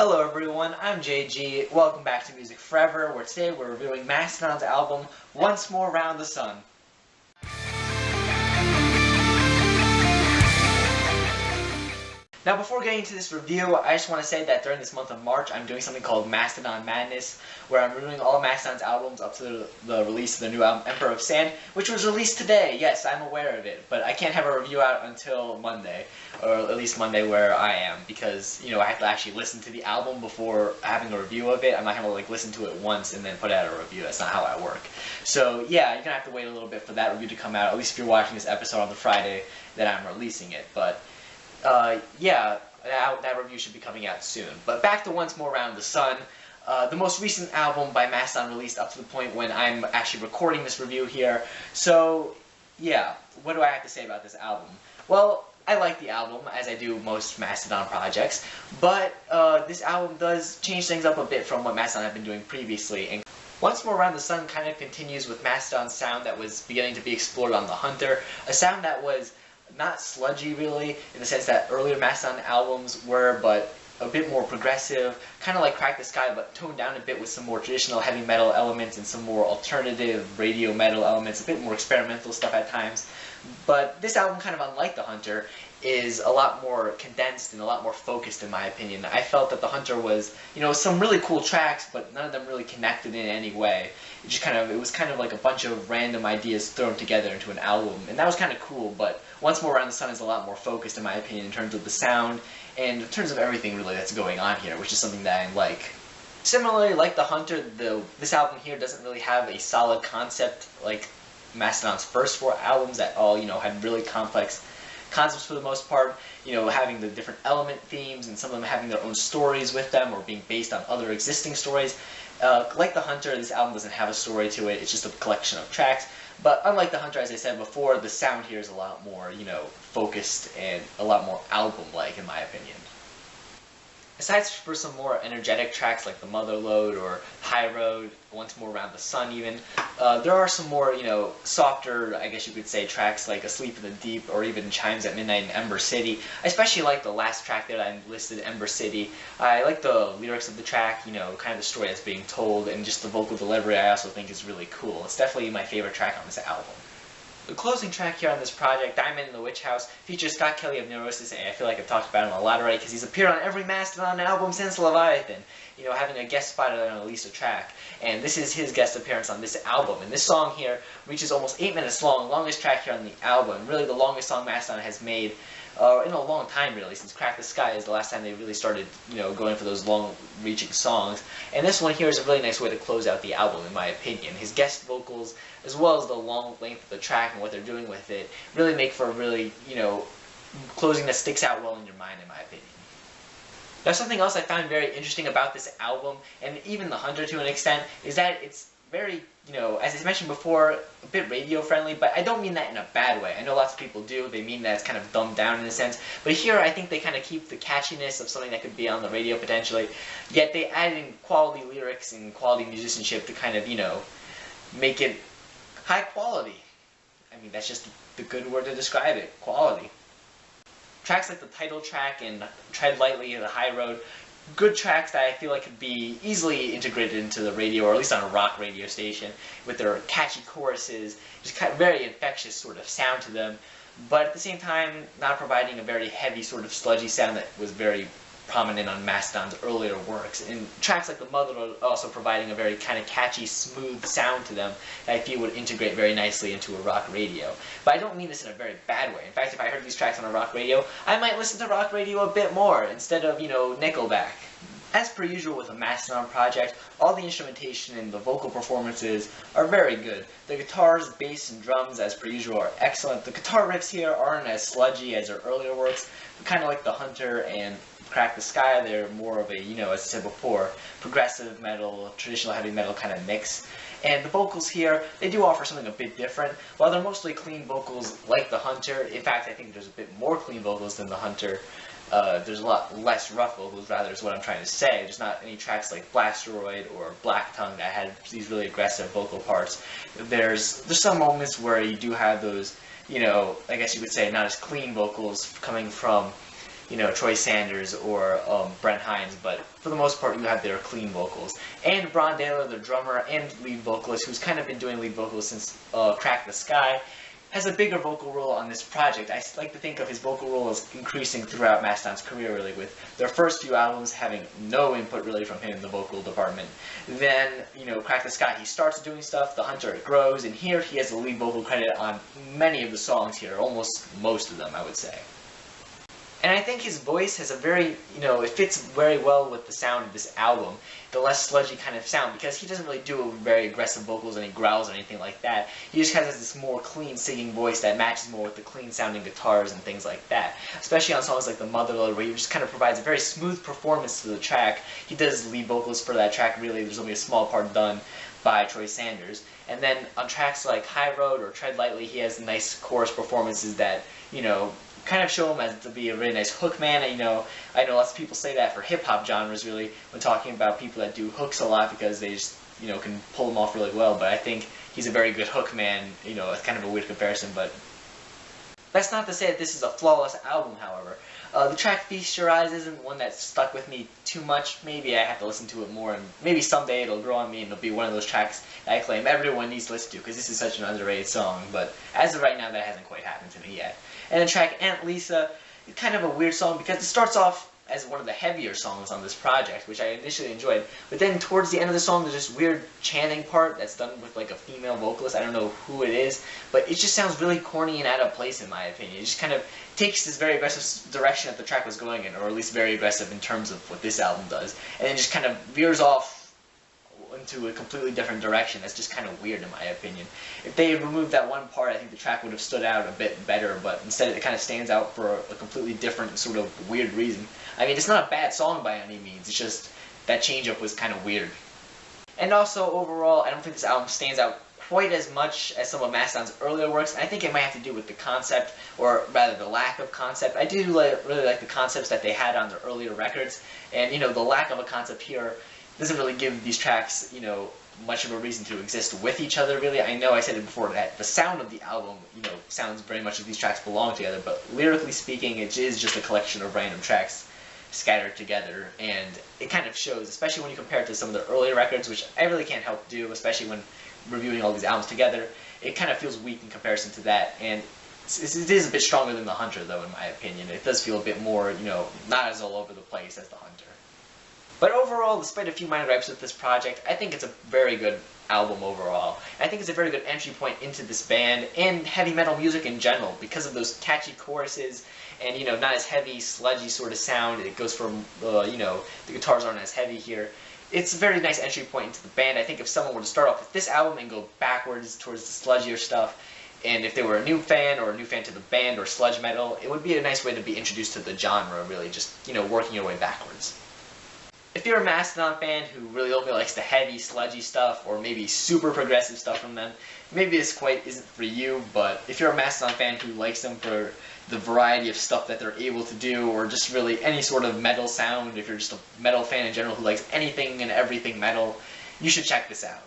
Hello everyone, I'm JG. Welcome back to Music Forever, where today we're reviewing Mastodon's album, Once More Round the Sun. Now before getting into this review, I just want to say that during this month of March, I'm doing something called Mastodon Madness, where I'm reviewing all of Mastodon's albums up to the release of the new album, Emperor of Sand, which was released today. Yes, I'm aware of it, but I can't have a review out until Monday, or at least Monday where I am, because, I have to actually listen to the album before having a review of it. I'm not going to listen to it once and then put out a review. That's not how I work. So yeah, you're going to have to wait a little bit for that review to come out, at least if you're watching this episode on the Friday that I'm releasing it. But yeah, that review should be coming out soon. But back to Once More Round the Sun, the most recent album by Mastodon released up to the point when I'm actually recording this review here. So, yeah, what do I have to say about this album? Well, I like the album, as I do most Mastodon projects, but this album does change things up a bit from what Mastodon had been doing previously. And Once More Round the Sun kind of continues with Mastodon's sound that was beginning to be explored on The Hunter, a sound that was not sludgy really, in the sense that earlier Mastodon albums were, but a bit more progressive, kind of like Crack the Sky, but toned down a bit with some more traditional heavy metal elements and some more alternative radio metal elements, a bit more experimental stuff at times. But this album, kind of unlike The Hunter, is a lot more condensed and a lot more focused in my opinion. I felt that The Hunter was, some really cool tracks, but none of them really connected in any way. It was kind of like a bunch of random ideas thrown together into an album, and that was kind of cool, but Once More Around the Sun is a lot more focused in my opinion in terms of the sound and in terms of everything really that's going on here, which is something that I like. Similarly, like The Hunter, this album here doesn't really have a solid concept like Mastodon's first four albums that all, had really complex concepts for the most part, having the different element themes and some of them having their own stories with them or being based on other existing stories. Like The Hunter, this album doesn't have a story to it, it's just a collection of tracks. But unlike The Hunter, as I said before, the sound here is a lot more, focused and a lot more album-like in my opinion. Aside for some more energetic tracks like The Motherlode or High Road, Once More Around the Sun even, there are some more, softer, I guess you could say, tracks like Asleep in the Deep or even Chimes at Midnight in Ember City. I especially like the last track there that I listed, Ember City. I like the lyrics of the track, kind of the story that's being told, and just the vocal delivery I also think is really cool. It's definitely my favorite track on this album. The closing track here on this project, Diamond in the Witch House, features Scott Kelly of Neurosis, and I feel like I've talked about him a lot already because he's appeared on every Mastodon album since Leviathan, having a guest spot on at least a track. And this is his guest appearance on this album. And this song here reaches almost 8 minutes long, longest track here on the album, really the longest song Mastodon has made in a long time really, since Crack the Sky is the last time they really started, going for those long-reaching songs. And this one here is a really nice way to close out the album, in my opinion. His guest vocals, as well as the long length of the track and what they're doing with it, really make for a really, closing that sticks out well in your mind, in my opinion. Now, something else I found very interesting about this album, and even The Hunter to an extent, is that it's very, as I mentioned before, a bit radio-friendly, but I don't mean that in a bad way. I know lots of people do. They mean that it's kind of dumbed down in a sense. But here, I think they kind of keep the catchiness of something that could be on the radio potentially, yet they add in quality lyrics and quality musicianship to kind of, make it high quality. I mean, that's just the good word to describe it, quality. Tracks like the title track and Tread Lightly and The High Road, good tracks that I feel like could be easily integrated into the radio, or at least on a rock radio station, with their catchy choruses, just kind of very infectious sort of sound to them, but at the same time not providing a very heavy sort of sludgy sound that was very prominent on Mastodon's earlier works. And tracks like The Motherlode also providing a very kind of catchy, smooth sound to them that I feel would integrate very nicely into a rock radio. But I don't mean this in a very bad way. In fact, if I heard these tracks on a rock radio, I might listen to rock radio a bit more instead of, Nickelback. As per usual with a Mastodon project, all the instrumentation and the vocal performances are very good. The guitars, bass, and drums, as per usual, are excellent. The guitar riffs here aren't as sludgy as their earlier works, but kind of like The Hunter and Crack the Sky, they're more of a, as I said before, progressive metal, traditional heavy metal kind of mix. And the vocals here, they do offer something a bit different. While they're mostly clean vocals like The Hunter, in fact, I think there's a bit more clean vocals than The Hunter. There's a lot less rough vocals, rather, is what I'm trying to say. There's not any tracks like Blasteroid or Black Tongue that had these really aggressive vocal parts. There's some moments where you do have those, I guess you would say, not as clean vocals coming from, Troy Sanders or Brent Hines, but for for the most part, you have their clean vocals. And Bron Daylor, the drummer and lead vocalist, who's kind of been doing lead vocals since Crack the Sky, has a bigger vocal role on this project. I like to think of his vocal role as increasing throughout Mastodon's career, really, with their first few albums having no input really from him in the vocal department. Then, you know, Crack the Sky, he starts doing stuff, The Hunter, it grows, and here he has the lead vocal credit on many of the songs here, almost most of them, I would say. And I think his voice has a very, you know, it fits very well with the sound of this album, the less sludgy kind of sound, because he doesn't really do very aggressive vocals and he growls or anything like that. He just has this more clean singing voice that matches more with the clean sounding guitars and things like that. Especially on songs like The Motherlode, where he just kind of provides a very smooth performance to the track. He does lead vocals for that track, really. There's only a small part done by Troy Sanders. And then on tracks like High Road or Tread Lightly, he has nice chorus performances that, you know, kind of show him as to be a really nice hook man. You know, I know lots of people say that for hip-hop genres, really, when talking about people that do hooks a lot because they just, you know, can pull them off really well, but I think he's a very good hook man. You know, it's kind of a weird comparison, but that's not to say that this is a flawless album, however. The track Feast Your Eyes isn't one that stuck with me too much. Maybe I have to listen to it more, and maybe someday it'll grow on me and it'll be one of those tracks that I claim everyone needs to listen to, because this is such an underrated song, but as of right now, that hasn't quite happened to me yet. And the track Aunt Lisa, it's kind of a weird song because it starts off as one of the heavier songs on this project, which I initially enjoyed, but then towards the end of the song there's this weird chanting part that's done with like a female vocalist. I don't know who it is, but it just sounds really corny and out of place in my opinion. It just kind of takes this very aggressive direction that the track was going in, or at least very aggressive in terms of what this album does, and then just kind of veers off into a completely different direction. That's just kind of weird in my opinion. If they had removed that one part, I think the track would have stood out a bit better, but instead it kind of stands out for a completely different sort of weird reason. I mean, it's not a bad song by any means, it's just that change-up was kind of weird. And also, overall, I don't think this album stands out quite as much as some of Mastodon's earlier works, and I think it might have to do with the concept, or rather the lack of concept. I do really like the concepts that they had on their earlier records, and, you know, the lack of a concept here doesn't really give these tracks, you know, much of a reason to exist with each other, really. I know I said it before that the sound of the album, you know, sounds very much as these tracks belong together, but lyrically speaking, it is just a collection of random tracks scattered together, and it kind of shows, especially when you compare it to some of the earlier records, which I really can't help do, especially when reviewing all these albums together. It kind of feels weak in comparison to that, and it is a bit stronger than The Hunter, though, in my opinion. It does feel a bit more, you know, not as all over the place as The Hunter. But overall, despite a few minor gripes with this project, I think it's a very good album overall. I think it's a very good entry point into this band and heavy metal music in general, because of those catchy choruses and, you know, not as heavy, sludgy sort of sound. It goes from, you know, the guitars aren't as heavy here. It's a very nice entry point into the band. I think if someone were to start off with this album and go backwards towards the sludgier stuff, and if they were a new fan or a new fan to the band or sludge metal, it would be a nice way to be introduced to the genre, really, just, you know, working your way backwards. If you're a Mastodon fan who really only likes the heavy, sludgy stuff, or maybe super progressive stuff from them, maybe this quite isn't for you, but if you're a Mastodon fan who likes them for the variety of stuff that they're able to do, or just really any sort of metal sound, if you're just a metal fan in general who likes anything and everything metal, you should check this out.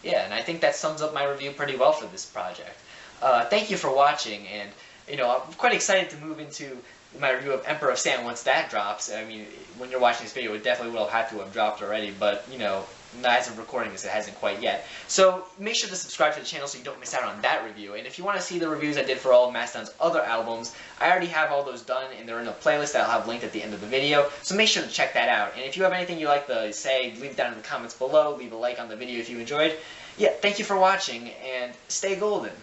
Yeah, and I think that sums up my review pretty well for this project. Thank you for watching, and, you know, I'm quite excited to move into my review of Emperor of Sand once that drops. I mean, when you're watching this video, it definitely will have to have dropped already, but, you know, as of recording this, it hasn't quite yet. So make sure to subscribe to the channel so you don't miss out on that review. And if you want to see the reviews I did for all of Mastodon's other albums, I already have all those done, and they're in a playlist that I'll have linked at the end of the video, so make sure to check that out. And if you have anything you'd like to say, leave it down in the comments below, leave a like on the video if you enjoyed. Yeah, thank you for watching, and stay golden.